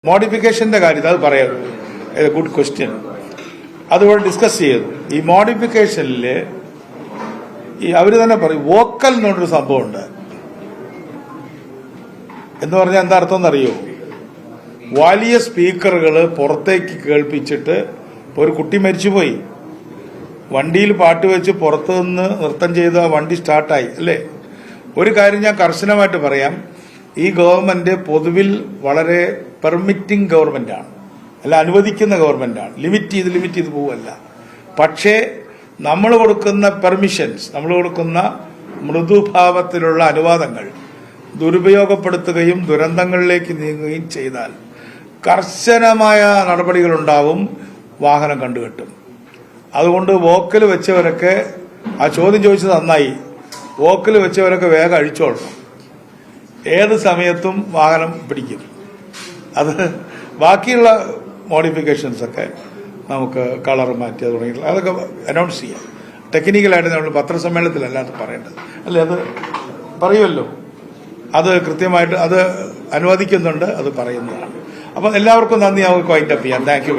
മോഡിഫിക്കേഷന്റെ കാര്യത്തിൽ അത് പറയാം. Good question. അതുപോലെ ഡിസ്കസ് ചെയ്തു. ഈ മോഡിഫിക്കേഷനിൽ ഈ അവര് തന്നെ പറയും വോക്കൽ എന്ന് പറഞ്ഞൊരു സംഭവമുണ്ട്. എന്ന് പറഞ്ഞാൽ എന്താ അർത്ഥം എന്നറിയോ? വലിയ സ്പീക്കറുകൾ പുറത്തേക്ക് കേൾപ്പിച്ചിട്ട്, ഒരു കുട്ടി മരിച്ചുപോയി, വണ്ടിയിൽ പാട്ട് വെച്ച് പുറത്തു നിന്ന് നൃത്തം ചെയ്ത് ആ വണ്ടി സ്റ്റാർട്ടായി അല്ലേ? ഒരു കാര്യം ഞാൻ കർശനമായിട്ട് പറയാം, ഈ ഗവൺമെന്റ് പൊതുവിൽ വളരെ പെർമിറ്റിംഗ് ഗവൺമെന്റാണ്, അല്ല അനുവദിക്കുന്ന ഗവൺമെന്റാണ്. ലിമിറ്റ് ചെയ്ത് പോവല്ല. പക്ഷേ നമ്മൾ കൊടുക്കുന്ന പെർമിഷൻസ്, നമ്മൾ കൊടുക്കുന്ന മൃദുഭാവത്തിലുള്ള അനുവാദങ്ങൾ ദുരുപയോഗപ്പെടുത്തുകയും ദുരന്തങ്ങളിലേക്ക് നീങ്ങുകയും ചെയ്താൽ കർശനമായ നടപടികളുണ്ടാവും, വാഹനം കണ്ടുകെട്ടും. അതുകൊണ്ട് വോക്കൽ വെച്ചവരൊക്കെ, ആ ചോദ്യം ചോദിച്ചത് നന്നായി, വോക്കൽ വെച്ചവരൊക്കെ വേഗം അഴിച്ചോളണം. ഏത് സമയത്തും വാഹനം പിടിക്കും. അത് ബാക്കിയുള്ള മോഡിഫിക്കേഷൻസ് ഒക്കെ നമുക്ക് കളർ മാറ്റി തുടങ്ങിയിട്ടുള്ള അതൊക്കെ അനൗൺസ് ചെയ്യാം. ടെക്നിക്കലായിട്ട് നമ്മൾ പത്രസമ്മേളനത്തിലല്ലാതെ പറയേണ്ടത് അല്ലേ? അത് പറയുമല്ലോ, അത് കൃത്യമായിട്ട് അത് അനുവദിക്കുന്നുണ്ട്, അത് പറയുന്നതാണ്. അപ്പം എല്ലാവർക്കും നന്ദി. നമുക്ക് വൈൻഡപ്പ് ചെയ്യാം. Thank you very much.